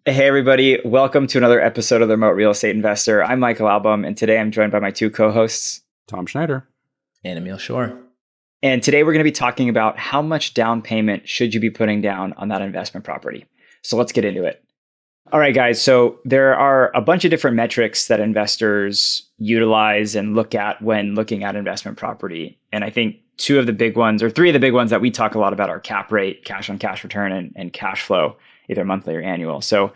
Hey, everybody. Welcome to another episode of the Remote Real Estate Investor. I'm Michael Album, and today I'm joined by my two co-hosts. Tom Schneider. And Emil Shore. And today we're going to be talking about how much down payment should you be putting down on that investment property. So let's get into it. All right, guys. So there are a bunch of different metrics that investors utilize and look at when looking at investment property. And I think two of the big ones, or three of the big ones that we talk a lot about are cap rate, cash on cash return, and cash flow, either monthly or annual. So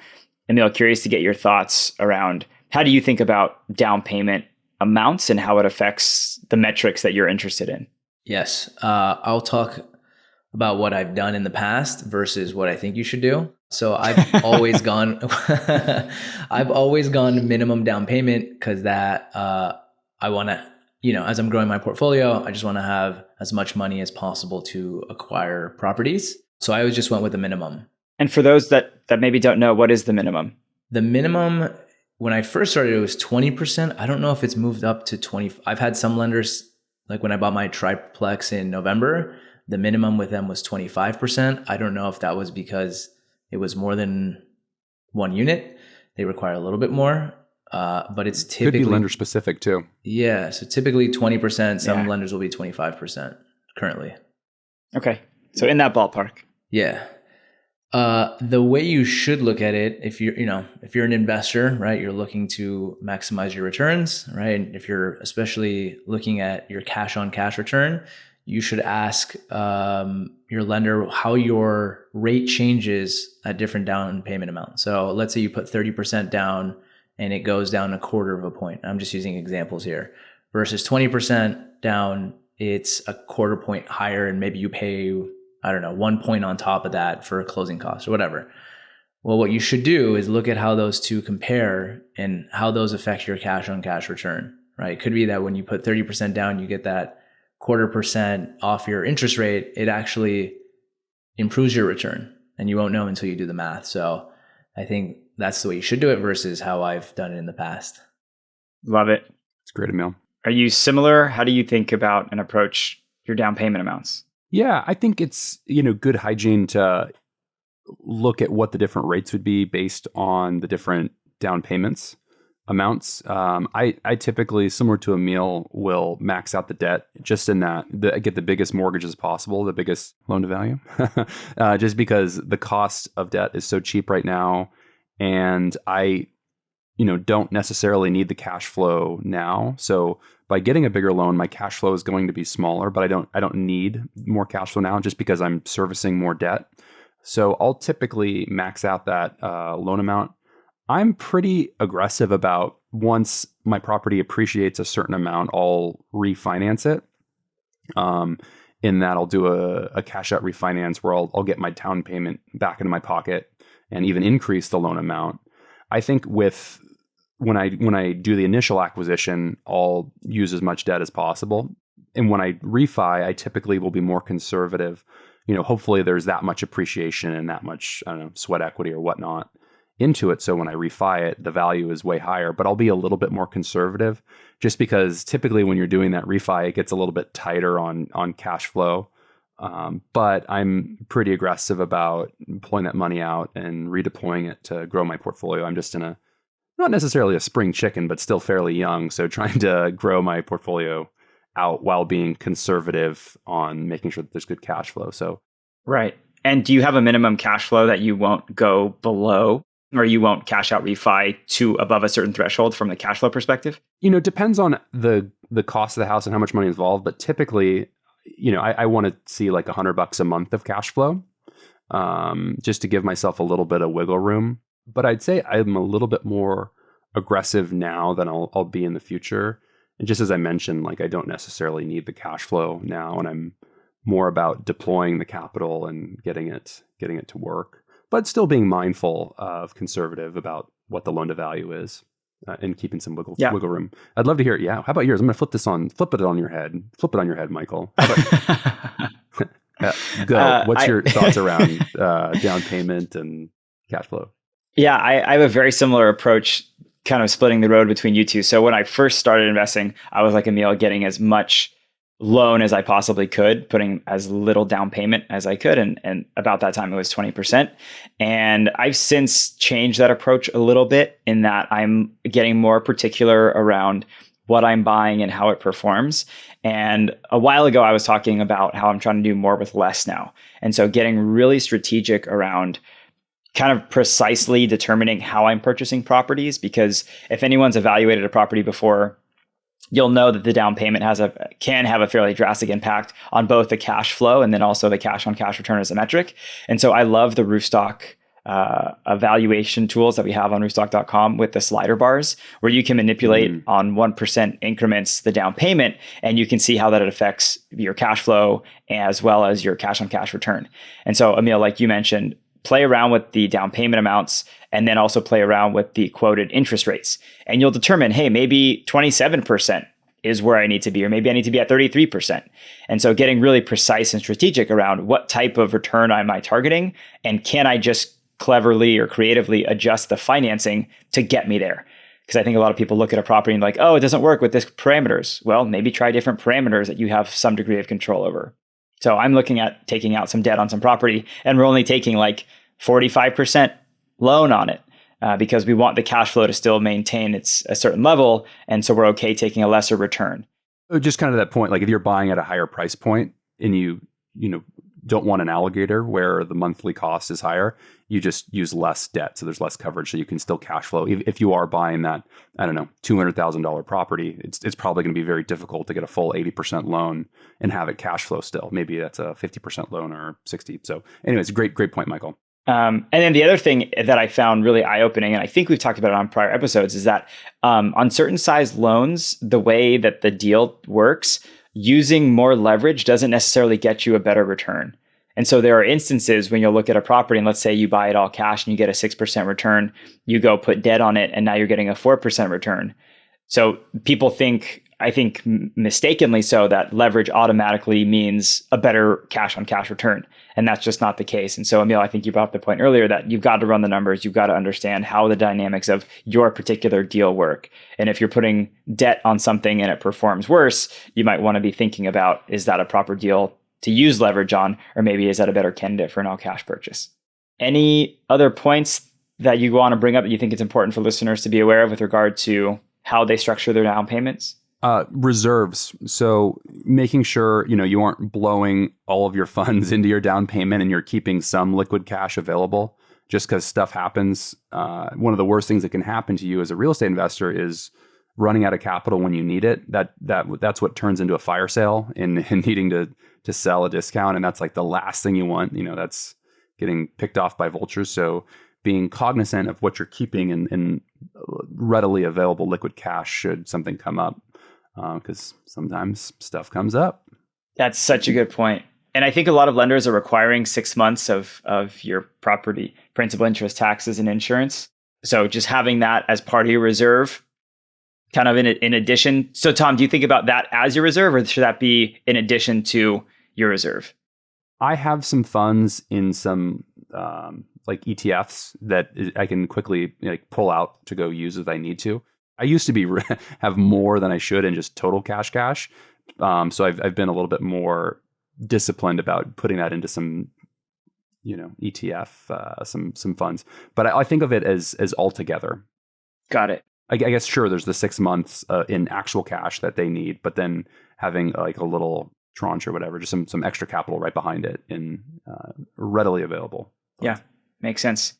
Emil, curious to get your thoughts around how do you think about down payment amounts and how it affects the metrics that you're interested in? Yes. I'll talk about what I've done in the past versus what I think you should do. So I've always gone, I've always gone minimum down payment because that I want to, as I'm growing my portfolio, I just want to have as much money as possible to acquire properties. So I always just went with the minimum. And for those that maybe don't know, what is the minimum? The minimum, when I first started, it was 20%. I don't know if it's moved up to 20. I've had some lenders, like when I bought my triplex in November, the minimum with them was 25%. I don't know if that was because it was more than one unit. They require a little bit more, but it's typically— Could be lender specific too. Yeah, so typically 20%. Some lenders will be 25% currently. Okay, so in that ballpark. Yeah. The way you should look at it, if you're an investor, right, you're looking to maximize your returns, right? If you're especially looking at your cash on cash return, you should ask your lender how your rate changes at different down payment amounts. So let's say you put 30% down and it goes down a quarter of a point. I'm just using examples here. Versus 20% down, it's a quarter point higher, and maybe you pay, I don't know, 1 point on top of that for a closing cost or whatever. Well, what you should do is look at how those two compare and how those affect your cash on cash return, right? It could be that when you put 30% down, you get that 0.25% off your interest rate. It actually improves your return, and you won't know until you do the math. So I think that's the way you should do it versus how I've done it in the past. Love it. It's great, Emil. Are you similar? How do you think about and approach your down payment amounts? Yeah, I think it's, good hygiene to look at what the different rates would be based on the different down payments amounts. I typically, similar to Emil, will max out the debt just in that I get the biggest mortgages possible, the biggest loan to value, just because the cost of debt is so cheap right now. And I, don't necessarily need the cash flow now. So by getting a bigger loan, my cash flow is going to be smaller, but I don't need more cash flow now just because I'm servicing more debt. So I'll typically max out that loan amount. I'm pretty aggressive about once my property appreciates a certain amount, I'll refinance it. In that I'll do a cash out refinance where I'll get my down payment back into my pocket and even increase the loan amount. I think when I do the initial acquisition, I'll use as much debt as possible. And when I refi, I typically will be more conservative. Hopefully there's that much appreciation and that much, sweat equity or whatnot into it. So when I refi it, the value is way higher, but I'll be a little bit more conservative just because typically when you're doing that refi, it gets a little bit tighter on cash flow. But I'm pretty aggressive about pulling that money out and redeploying it to grow my portfolio. I'm just not necessarily a spring chicken, but still fairly young. So trying to grow my portfolio out while being conservative on making sure that there's good cash flow. So, right. And do you have a minimum cash flow that you won't go below, or you won't cash out refi to above a certain threshold from the cash flow perspective? It depends on the cost of the house and how much money is involved. But typically, I want to see like $100 a month of cash flow, just to give myself a little bit of wiggle room. But I'd say I'm a little bit more aggressive now than I'll be in the future. And just as I mentioned, like I don't necessarily need the cash flow now, and I'm more about deploying the capital and getting it to work, but still being mindful of conservative about what the loan to value is, and keeping some wiggle room. I'd love to hear it. Yeah. How about yours? I'm going to flip it on your head. Flip it on your head, Michael. Go. What's your thoughts around down payment and cash flow? Yeah, I have a very similar approach, kind of splitting the road between you two. So when I first started investing, I was like Emil, getting as much loan as I possibly could, putting as little down payment as I could. And about that time, it was 20%. And I've since changed that approach a little bit in that I'm getting more particular around what I'm buying and how it performs. And a while ago, I was talking about how I'm trying to do more with less now. And so getting really strategic around kind of precisely determining how I'm purchasing properties, because if anyone's evaluated a property before, you'll know that the down payment can have a fairly drastic impact on both the cash flow and then also the cash on cash return as a metric. And so I love the Roofstock evaluation tools that we have on roofstock.com with the slider bars, where you can manipulate on 1% increments the down payment, and you can see how that affects your cash flow as well as your cash on cash return. And so, Emil, like you mentioned, play around with the down payment amounts and then also play around with the quoted interest rates. And you'll determine, hey, maybe 27% is where I need to be, or maybe I need to be at 33%. And so getting really precise and strategic around what type of return am I targeting, and can I just cleverly or creatively adjust the financing to get me there? Because I think a lot of people look at a property and like, oh, it doesn't work with this parameters. Well, maybe try different parameters that you have some degree of control over. So I'm looking at taking out some debt on some property, and we're only taking like 45% loan on it because we want the cash flow to still maintain a certain level. And so we're okay taking a lesser return. Just kind of that point, like if you're buying at a higher price point and you don't want an alligator where the monthly cost is higher, you just use less debt. So there's less coverage, so you can still cash flow. If you are buying that, I don't know, $200,000 property, it's probably going to be very difficult to get a full 80% loan and have it cash flow still. Maybe that's a 50% loan or 60. So anyways, great point, Michael. And then the other thing that I found really eye-opening, and I think we've talked about it on prior episodes, is that on certain size loans, the way that the deal works, using more leverage doesn't necessarily get you a better return. And so there are instances when you'll look at a property and let's say you buy it all cash and you get a 6% return, you go put debt on it and now you're getting a 4% return. So people think, I think mistakenly so, that leverage automatically means a better cash on cash return. And that's just not the case. And so, Emil, I think you brought up the point earlier that you've got to run the numbers. You've got to understand how the dynamics of your particular deal work. And if you're putting debt on something and it performs worse, you might want to be thinking about, is that a proper deal to use leverage on? Or maybe is that a better candidate for an all cash purchase? Any other points that you want to bring up that you think it's important for listeners to be aware of with regard to how they structure their down payments? Reserves. So making sure, you aren't blowing all of your funds into your down payment and you're keeping some liquid cash available just because stuff happens. One of the worst things that can happen to you as a real estate investor is running out of capital when you need it. That's what turns into a fire sale and needing to sell a discount. And that's like the last thing you want, that's getting picked off by vultures. So being cognizant of what you're keeping in readily available liquid cash should something come up. Because sometimes stuff comes up. That's such a good point. And I think a lot of lenders are requiring 6 months of your property principal, interest, taxes, and insurance. So just having that as part of your reserve, kind of in addition. So Tom, do you think about that as your reserve, or should that be in addition to your reserve? I have some funds in some like ETFs that I can quickly pull out to go use if I need to. I used to have more than I should in just total cash. So I've been a little bit more disciplined about putting that into some, ETF, some funds. But I think of it as all together. Got it. I guess, sure, there's the 6 months in actual cash that they need, but then having like a little tranche or whatever, just some extra capital right behind it in readily available. Yeah, makes sense.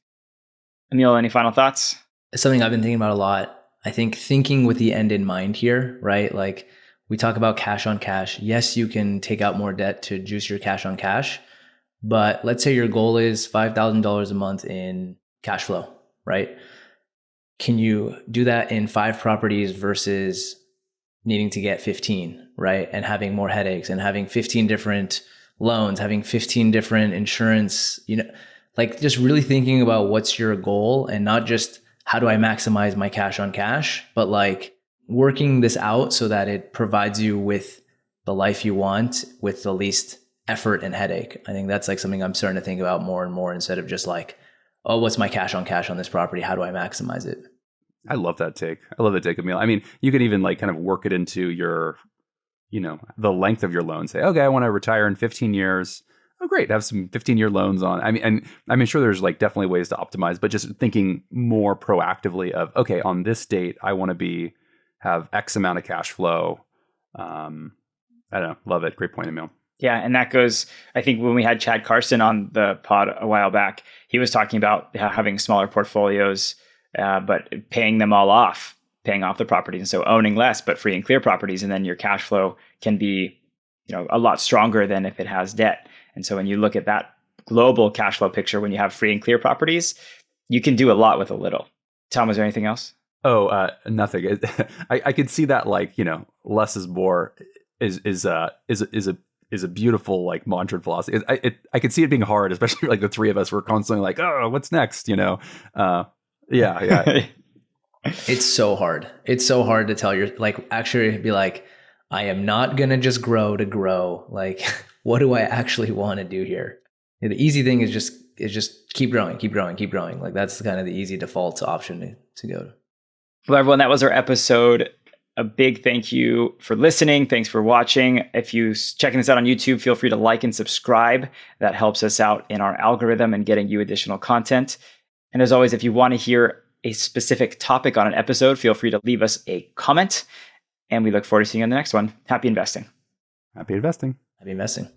Emil, any final thoughts? It's something I've been thinking about a lot. I think thinking with the end in mind here, right? Like we talk about cash on cash. Yes, you can take out more debt to juice your cash on cash, but let's say your goal is $5,000 a month in cash flow, right? Can you do that in 5 properties versus needing to get 15, right? And having more headaches and having 15 different loans, having 15 different insurance, like just really thinking about what's your goal and not just how do I maximize my cash on cash, but like working this out so that it provides you with the life you want with the least effort and headache. I think that's like something I'm starting to think about more and more instead of just like, oh, what's my cash on cash on this property? How do I maximize it? I love that take. Emil. I mean, you can even like kind of work it into your the length of your loan. Say, okay, I want to retire in 15 years. Oh, great. Have some 15-year loans on. I mean, and I mean, sure, there's like definitely ways to optimize, but just thinking more proactively of, okay, on this date, I want to have X amount of cash flow. I don't know. Love it. Great point, Emil. Yeah. And that goes, I think when we had Chad Carson on the pod a while back, he was talking about having smaller portfolios, but paying them all off, paying off the properties. And so owning less, but free and clear properties. And then your cash flow can be, a lot stronger than if it has debt. And so when you look at that global cash flow picture, when you have free and clear properties, you can do a lot with a little. Tom, was there anything else? Oh, nothing. I could see that, like, less is more is a beautiful like mantra philosophy. I could see it being hard, especially like the three of us were constantly like, oh, what's next? Yeah. It's so hard. It's so hard to tell actually be like, I am not going to just grow to grow. Like, what do I actually want to do here? The easy thing is just keep growing. Like, that's kind of the easy default option to go to. Well, everyone, that was our episode. A big thank you for listening. Thanks for watching. If you're checking this out on YouTube, feel free to like and subscribe. That helps us out in our algorithm and getting you additional content. And as always, if you want to hear a specific topic on an episode, feel free to leave us a comment. And we look forward to seeing you on the next one. Happy investing. Happy investing. Happy investing.